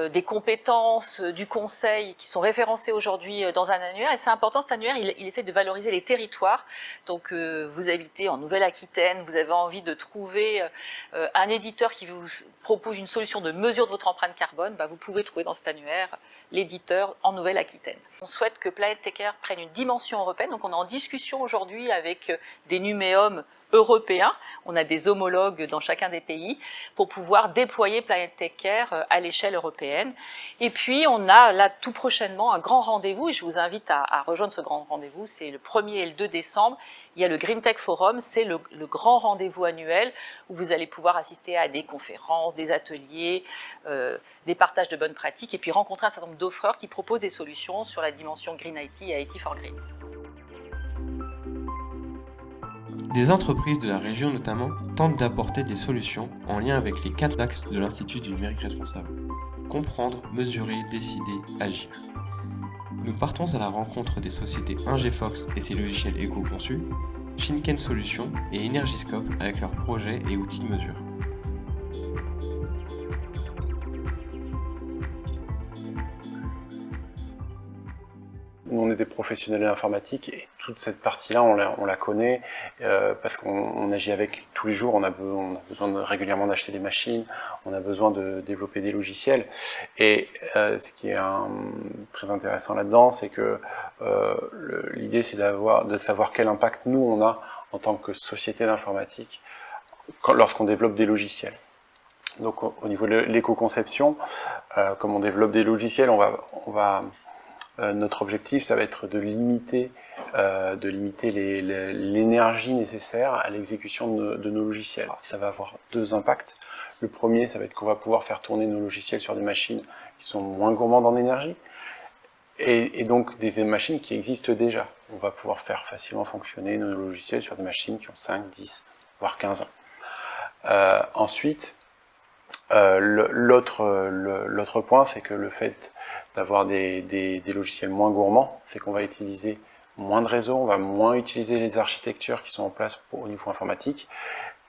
des compétences, du conseil qui sont référencées aujourd'hui dans un annuaire. Et c'est important, cet annuaire, il essaie de valoriser les territoires. Donc vous habitez en Nouvelle-Aquitaine, vous avez envie de trouver un éditeur qui vous propose une solution de mesure de votre empreinte carbone, vous pouvez trouver dans cet annuaire l'éditeur en Nouvelle-Aquitaine. On souhaite que Planète Take prenne une dimension européenne, donc on est en discussion aujourd'hui avec des numéums européens, on a des homologues dans chacun des pays pour pouvoir déployer Planète Take à l'échelle européenne. Et puis on a là tout prochainement un grand rendez-vous, et je vous invite à rejoindre ce grand rendez-vous, c'est le 1er et le 2 décembre, il y a le Green Tech Forum, c'est le grand rendez-vous annuel où vous allez pouvoir assister à des conférences, des ateliers, des partages de bonnes pratiques, et puis rencontrer un certain nombre d'offreurs qui proposent des solutions sur la dimension Green IT et IT for Green. Des entreprises de la région notamment tentent d'apporter des solutions en lien avec les 4 axes de l'Institut du numérique responsable. Comprendre, mesurer, décider, agir. Nous partons à la rencontre des sociétés Ingefox et ses logiciels éco-conçus, Shinken Solutions et Energiscope avec leurs projets et outils de mesure. Nous, on est des professionnels de l'informatique et toute cette partie-là, on la connaît parce qu'on agit avec tous les jours. On a besoin régulièrement d'acheter des machines, on a besoin de développer des logiciels. Et ce qui est très intéressant là-dedans, c'est que l'idée, c'est de savoir quel impact nous, on a en tant que société d'informatique lorsqu'on développe des logiciels. Donc, au niveau de l'éco-conception, comme on développe des logiciels, notre objectif, ça va être de limiter l'énergie nécessaire à l'exécution de nos logiciels. Ça va avoir 2 impacts. Le premier, ça va être qu'on va pouvoir faire tourner nos logiciels sur des machines qui sont moins gourmandes en énergie, et donc des machines qui existent déjà. On va pouvoir faire facilement fonctionner nos logiciels sur des machines qui ont 5, 10, voire 15 ans. Ensuite, l'autre point, c'est que le fait d'avoir des logiciels moins gourmands, c'est qu'on va utiliser moins de réseaux, on va moins utiliser les architectures qui sont en place au niveau informatique,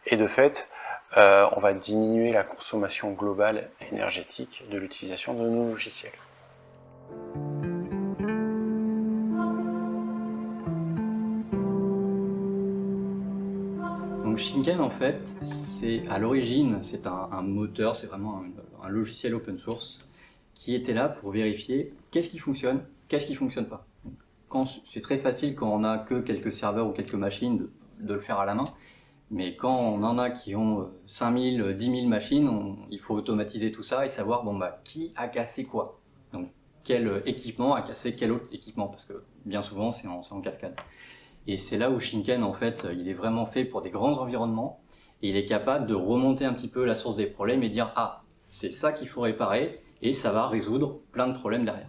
et de fait, on va diminuer la consommation globale énergétique de l'utilisation de nos logiciels. Donc Shinken, en fait, à l'origine, c'est un moteur, c'est vraiment un logiciel open source qui était là pour vérifier qu'est-ce qui fonctionne pas. C'est très facile quand on n'a que quelques serveurs ou quelques machines de le faire à la main, mais quand on en a qui ont 5000, 10 000 machines, il faut automatiser tout ça et savoir qui a cassé quoi. Donc quel équipement a cassé quel autre équipement, parce que bien souvent c'est en cascade. Et c'est là où Shinken, en fait, il est vraiment fait pour des grands environnements, et il est capable de remonter un petit peu la source des problèmes et dire « Ah, c'est ça qu'il faut réparer », et ça va résoudre plein de problèmes derrière.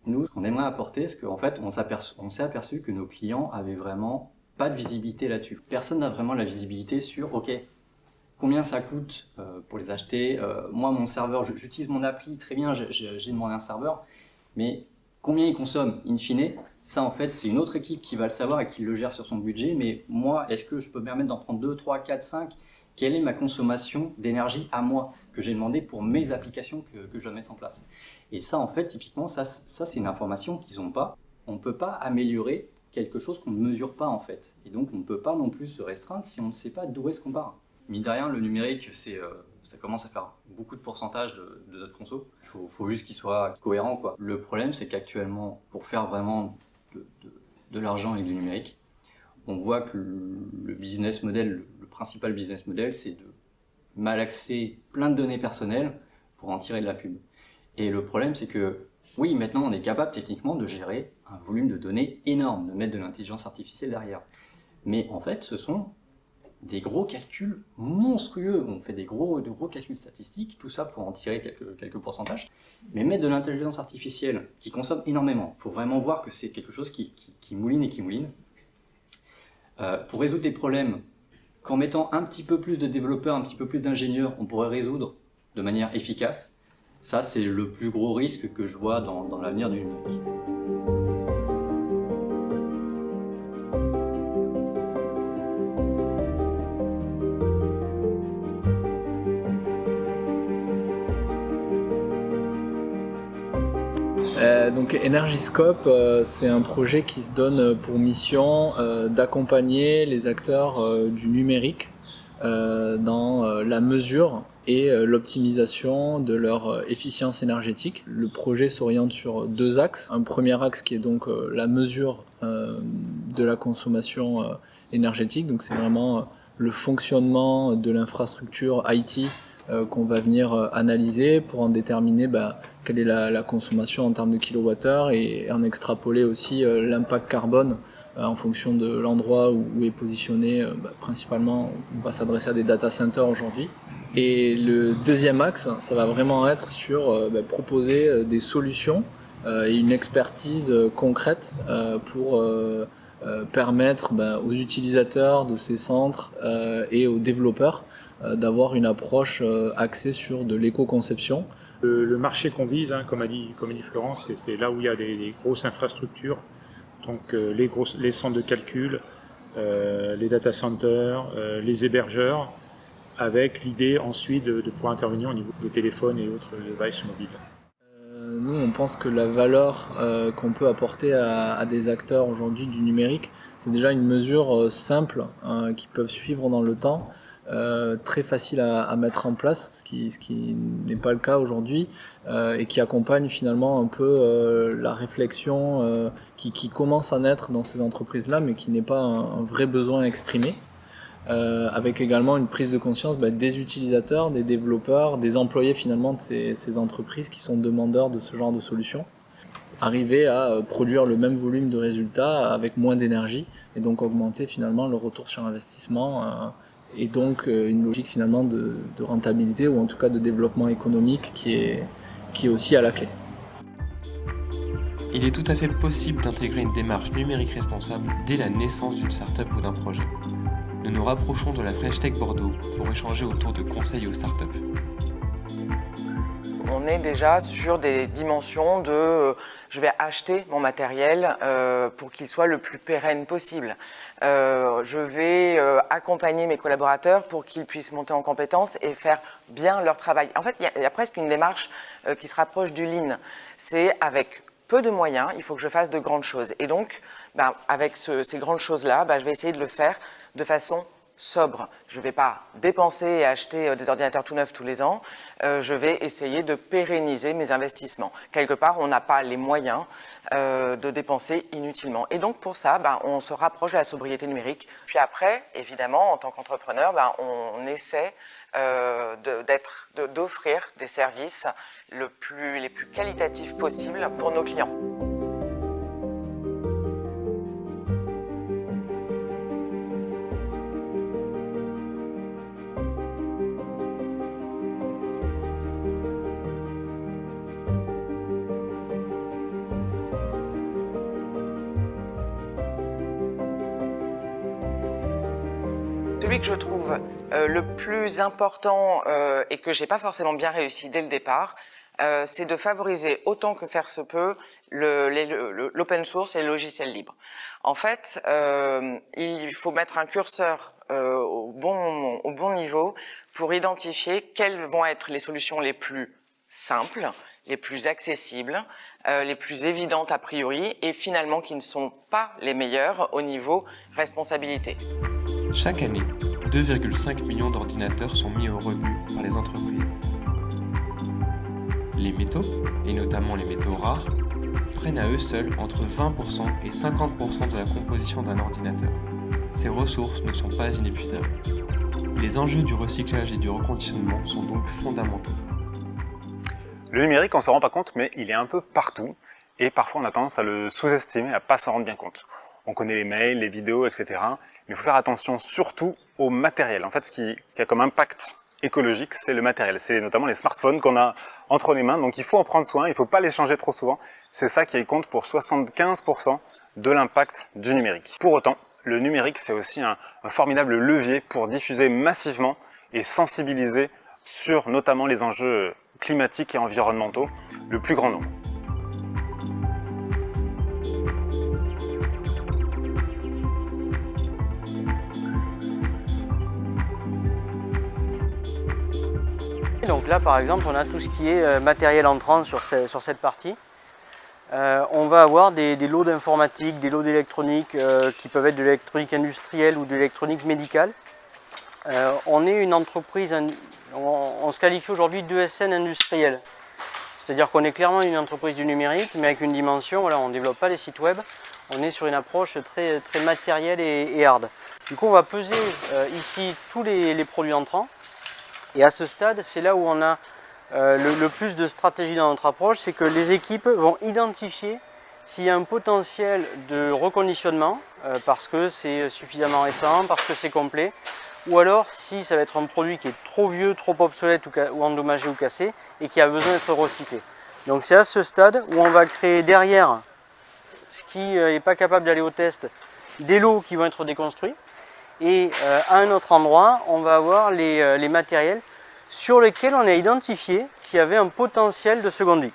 Nous, ce qu'on aimerait apporter, c'est qu'en fait, on s'est aperçu que nos clients avaient vraiment pas de visibilité là-dessus. Personne n'a vraiment la visibilité sur « Ok, combien ça coûte pour les acheter ? Moi, mon serveur, j'utilise mon appli, très bien, j'ai demandé un serveur, mais combien il consomme in fine ? Ça, en fait, c'est une autre équipe qui va le savoir et qui le gère sur son budget. Mais moi, est-ce que je peux me permettre d'en prendre 2, 3, 4, 5 ? Quelle est ma consommation d'énergie à moi que j'ai demandé pour mes applications que je dois mettre en place ? Et ça, en fait, typiquement, ça c'est une information qu'ils n'ont pas. On ne peut pas améliorer quelque chose qu'on ne mesure pas, en fait. Et donc, on ne peut pas non plus se restreindre si on ne sait pas d'où est-ce qu'on part. Mine de rien, le numérique, ça commence à faire beaucoup de pourcentage de notre conso. Il faut juste qu'il soit cohérent, quoi. Le problème, c'est qu'actuellement, pour faire vraiment de l'argent et du numérique, on voit que le business model, le principal business model, c'est de malaxer plein de données personnelles pour en tirer de la pub. Et le problème, c'est que, oui, maintenant, on est capable techniquement de gérer un volume de données énorme, de mettre de l'intelligence artificielle derrière. Mais en fait, ce sont des gros calculs monstrueux. On fait de gros calculs statistiques, tout ça pour en tirer quelques pourcentages. Mais mettre de l'intelligence artificielle qui consomme énormément, il faut vraiment voir que c'est quelque chose qui mouline et qui mouline. Pour résoudre des problèmes qu'en mettant un petit peu plus de développeurs, un petit peu plus d'ingénieurs, on pourrait résoudre de manière efficace, ça c'est le plus gros risque que je vois dans l'avenir du numérique. Donc Energyscope, c'est un projet qui se donne pour mission d'accompagner les acteurs du numérique dans la mesure et l'optimisation de leur efficience énergétique. Le projet s'oriente sur 2 axes. Un premier axe qui est donc la mesure de la consommation énergétique, donc c'est vraiment le fonctionnement de l'infrastructure IT qu'on va venir analyser pour en déterminer quelle est la consommation en termes de kilowattheure et en extrapoler aussi l'impact carbone en fonction de l'endroit où est positionné. Principalement, on va s'adresser à des data centers aujourd'hui. Et le deuxième axe, ça va vraiment être sur proposer des solutions et une expertise concrète pour permettre aux utilisateurs de ces centres et aux développeurs d'avoir une approche axée sur de l'éco-conception. Le marché qu'on vise, comme a dit Florence, c'est là où il y a des grosses infrastructures, donc les centres de calcul, les data centers, les hébergeurs, avec l'idée ensuite de pouvoir intervenir au niveau des téléphones et autres devices mobiles. Nous, on pense que la valeur qu'on peut apporter à des acteurs aujourd'hui du numérique, c'est déjà une mesure simple qui peuvent suivre dans le temps, très facile à mettre en place, ce qui n'est pas le cas aujourd'hui, et qui accompagne finalement un peu la réflexion qui commence à naître dans ces entreprises-là, mais qui n'est pas un vrai besoin exprimé. Avec également une prise de conscience des utilisateurs, des développeurs, des employés finalement de ces entreprises qui sont demandeurs de ce genre de solutions. Arriver à produire le même volume de résultats avec moins d'énergie et donc augmenter finalement le retour sur investissement et donc une logique finalement de rentabilité ou en tout cas de développement économique qui est aussi à la clé. Il est tout à fait possible d'intégrer une démarche numérique responsable dès la naissance d'une start-up ou d'un projet. Nous nous rapprochons de la French Tech Bordeaux pour échanger autour de conseils aux startups. On est déjà sur des dimensions de je vais acheter mon matériel pour qu'il soit le plus pérenne possible. Je vais accompagner mes collaborateurs pour qu'ils puissent monter en compétences et faire bien leur travail. En fait, il y a presque une démarche qui se rapproche du Lean. C'est avec peu de moyens, il faut que je fasse de grandes choses. Et donc, avec ces grandes choses-là, je vais essayer de le faire de façon sobre. Je ne vais pas dépenser et acheter des ordinateurs tout neufs tous les ans. Je vais essayer de pérenniser mes investissements. Quelque part, on n'a pas les moyens de dépenser inutilement. Et donc, pour ça, on se rapproche de la sobriété numérique. Puis après, évidemment, en tant qu'entrepreneur, on essaie d'offrir des services les plus qualitatifs possibles pour nos clients. Celui que je trouve le plus important et que j'ai pas forcément bien réussi dès le départ, c'est de favoriser autant que faire se peut l'open source et le logiciel libre. En fait, il faut mettre un curseur au bon niveau pour identifier quelles vont être les solutions les plus simples, les plus accessibles, les plus évidentes a priori et finalement qui ne sont pas les meilleures au niveau responsabilité. Chaque année, 2,5 millions d'ordinateurs sont mis au rebut par les entreprises. Les métaux, et notamment les métaux rares, prennent à eux seuls entre 20% et 50% de la composition d'un ordinateur. Ces ressources ne sont pas inépuisables. Les enjeux du recyclage et du reconditionnement sont donc fondamentaux. Le numérique, on ne s'en rend pas compte, mais il est un peu partout, et parfois on a tendance à le sous-estimer, à ne pas s'en rendre bien compte. On connaît les mails, les vidéos, etc. Mais il faut faire attention surtout au matériel. En fait, ce qui a comme impact écologique, c'est le matériel. C'est notamment les smartphones qu'on a entre les mains. Donc il faut en prendre soin, il ne faut pas les changer trop souvent. C'est ça qui compte pour 75% de l'impact du numérique. Pour autant, le numérique, c'est aussi un formidable levier pour diffuser massivement et sensibiliser sur notamment les enjeux climatiques et environnementaux le plus grand nombre. Donc là par exemple on a tout ce qui est matériel entrant sur cette partie. on va avoir des lots d'informatique, des lots d'électronique qui peuvent être de l'électronique industrielle ou de l'électronique médicale. On est une entreprise, on se qualifie aujourd'hui d'ESN industriel. C'est-à-dire qu'on est clairement une entreprise du numérique, mais avec une dimension, voilà, on ne développe pas les sites web, on est sur une approche très matérielle et hard. Du coup, on va peser ici tous les produits entrants. Et à ce stade, c'est là où on a le plus de stratégie dans notre approche, c'est que les équipes vont identifier s'il y a un potentiel de reconditionnement, parce que c'est suffisamment récent, parce que c'est complet, ou alors si ça va être un produit qui est trop vieux, trop obsolète ou endommagé ou cassé, et qui a besoin d'être recyclé. Donc c'est à ce stade où on va créer derrière, ce qui n'est pas capable d'aller au test, des lots qui vont être déconstruits, et à un autre endroit, on va avoir les matériels sur lesquels on a identifié qu'il y avait un potentiel de seconde vie.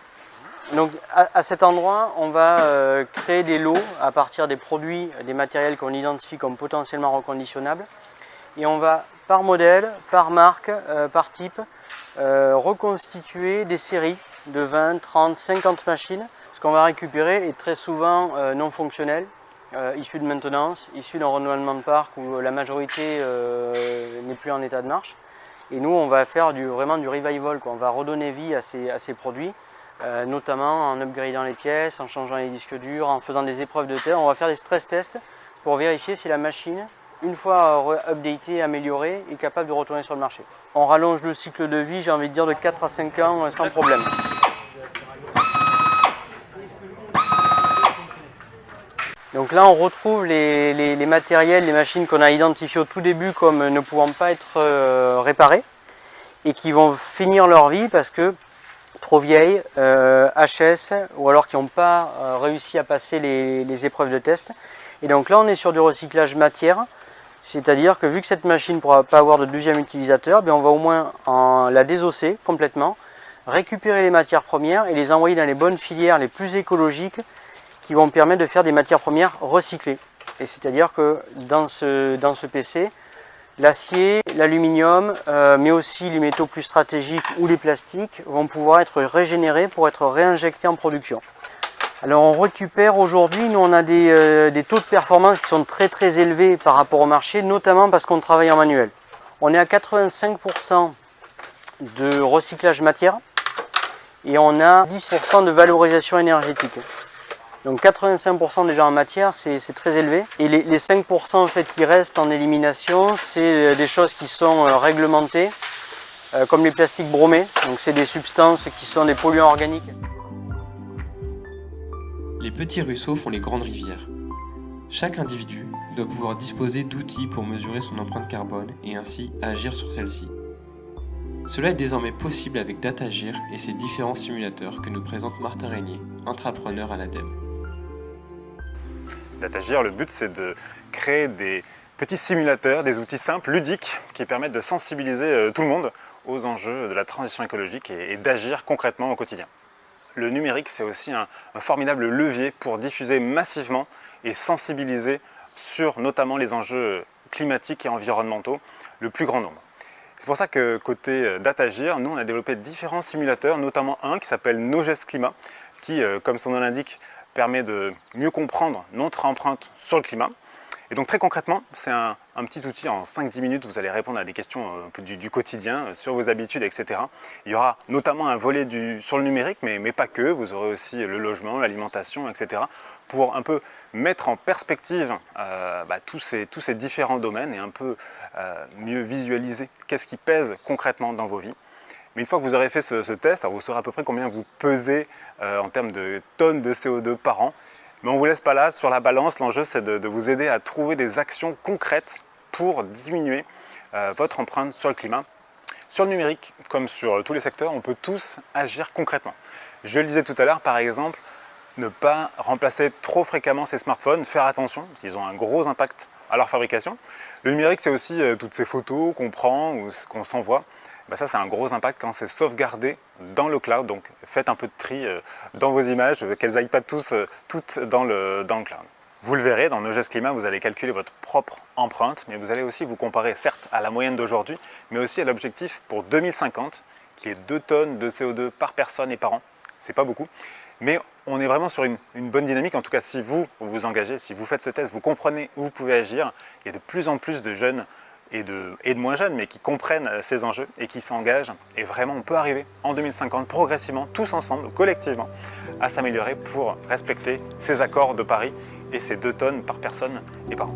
Donc à cet endroit, on va créer des lots à partir des produits, des matériels qu'on identifie comme potentiellement reconditionnables. Et on va, par modèle, par marque, par type, reconstituer des séries de 20, 30, 50 machines. Ce qu'on va récupérer est très souvent non fonctionnel, issu de maintenance, issu d'un renouvellement de parc où la majorité n'est plus en état de marche. Et nous, on va faire vraiment du revival, quoi. On va redonner vie à ces produits, notamment en upgradant les pièces, en changeant les disques durs, en faisant des épreuves de terre. On va faire des stress tests pour vérifier si la machine, une fois updatée, améliorée, est capable de retourner sur le marché. On rallonge le cycle de vie, j'ai envie de dire, de 4 à 5 ans sans problème. Donc là, on retrouve les matériels, les machines qu'on a identifiées au tout début comme ne pouvant pas être réparées et qui vont finir leur vie parce que trop vieilles, HS, ou alors qui n'ont pas réussi à passer les épreuves de test. Et donc là, on est sur du recyclage matière, c'est-à-dire que vu que cette machine ne pourra pas avoir de deuxième utilisateur, on va au moins la désosser complètement, récupérer les matières premières et les envoyer dans les bonnes filières les plus écologiques qui vont permettre de faire des matières premières recyclées. Et c'est-à-dire que dans ce PC, l'acier, l'aluminium, mais aussi les métaux plus stratégiques ou les plastiques vont pouvoir être régénérés pour être réinjectés en production. Alors on récupère aujourd'hui, nous on a des taux de performance qui sont très élevés par rapport au marché, notamment parce qu'on travaille en manuel. On est à 85% de recyclage matière et on a 10% de valorisation énergétique. Donc 85% déjà en matière, c'est très élevé. Et les 5% en fait, qui restent en élimination, c'est des choses qui sont réglementées, comme les plastiques bromés. Donc c'est des substances qui sont des polluants organiques. Les petits ruisseaux font les grandes rivières. Chaque individu doit pouvoir disposer d'outils pour mesurer son empreinte carbone et ainsi agir sur celle-ci. Cela est désormais possible avec Datagir et ses différents simulateurs que nous présente Martin Régnier, intrapreneur à l'ADEME. Datagir, le but c'est de créer des petits simulateurs, des outils simples, ludiques, qui permettent de sensibiliser tout le monde aux enjeux de la transition écologique et d'agir concrètement au quotidien. Le numérique, c'est aussi un formidable levier pour diffuser massivement et sensibiliser sur notamment les enjeux climatiques et environnementaux le plus grand nombre. C'est pour ça que côté Datagir, nous on a développé différents simulateurs, notamment un qui s'appelle NoGES Climat, qui, comme son nom l'indique, permet de mieux comprendre notre empreinte sur le climat. Et donc très concrètement, c'est un petit outil, en 5-10 minutes, vous allez répondre à des questions un peu du quotidien, sur vos habitudes, etc. Il y aura notamment un volet sur le numérique, mais pas que, vous aurez aussi le logement, l'alimentation, etc. pour un peu mettre en perspective tous ces différents domaines et un peu mieux visualiser qu'est-ce qui pèse concrètement dans vos vies. Mais une fois que vous aurez fait ce test, alors vous saurez à peu près combien vous pesez en termes de tonnes de CO2 par an. Mais on ne vous laisse pas là, sur la balance, l'enjeu c'est de vous aider à trouver des actions concrètes pour diminuer votre empreinte sur le climat. Sur le numérique, comme sur tous les secteurs, on peut tous agir concrètement. Je le disais tout à l'heure, par exemple, ne pas remplacer trop fréquemment ses smartphones, faire attention, parce qu'ils ont un gros impact à leur fabrication. Le numérique, c'est aussi toutes ces photos qu'on prend ou qu'on s'envoie. Ça, c'est un gros impact quand c'est sauvegardé dans le cloud. Donc, faites un peu de tri dans vos images, qu'elles n'aillent pas toutes dans le cloud. Vous le verrez, dans NoGES Climat, vous allez calculer votre propre empreinte, mais vous allez aussi vous comparer, certes, à la moyenne d'aujourd'hui, mais aussi à l'objectif pour 2050, qui est 2 tonnes de CO2 par personne et par an. C'est pas beaucoup. Mais on est vraiment sur une bonne dynamique. En tout cas, si vous vous engagez, si vous faites ce test, vous comprenez où vous pouvez agir. Il y a de plus en plus de jeunes et de moins jeunes, mais qui comprennent ces enjeux et qui s'engagent. Et vraiment, on peut arriver en 2050 progressivement, tous ensemble, collectivement, à s'améliorer pour respecter ces accords de Paris et ces 2 tonnes par personne et par an.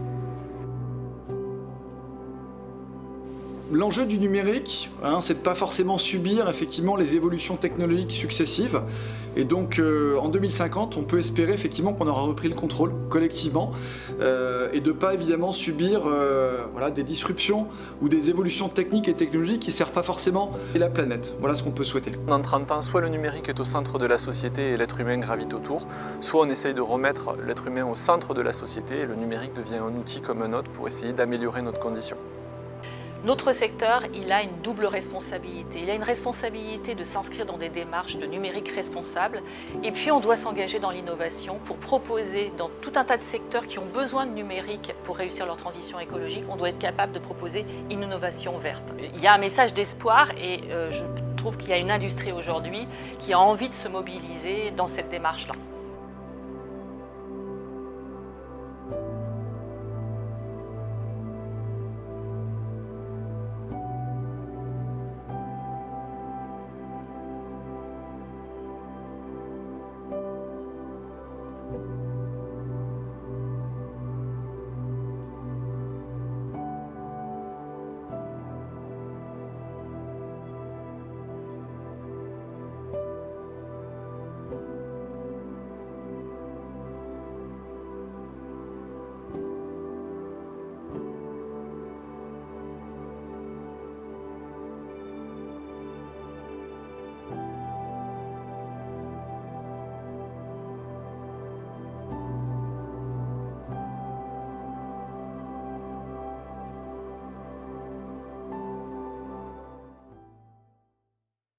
L'enjeu du numérique, c'est de ne pas forcément subir effectivement les évolutions technologiques successives. Et donc en 2050, on peut espérer effectivement qu'on aura repris le contrôle collectivement et de ne pas évidemment subir des disruptions ou des évolutions techniques et technologiques qui ne servent pas forcément à la planète. Voilà ce qu'on peut souhaiter. Dans 30 ans, soit le numérique est au centre de la société et l'être humain gravite autour, soit on essaye de remettre l'être humain au centre de la société et le numérique devient un outil comme un autre pour essayer d'améliorer notre condition. Notre secteur, il a une double responsabilité. Il a une responsabilité de s'inscrire dans des démarches de numérique responsable et puis on doit s'engager dans l'innovation pour proposer dans tout un tas de secteurs qui ont besoin de numérique pour réussir leur transition écologique, on doit être capable de proposer une innovation verte. Il y a un message d'espoir et je trouve qu'il y a une industrie aujourd'hui qui a envie de se mobiliser dans cette démarche-là.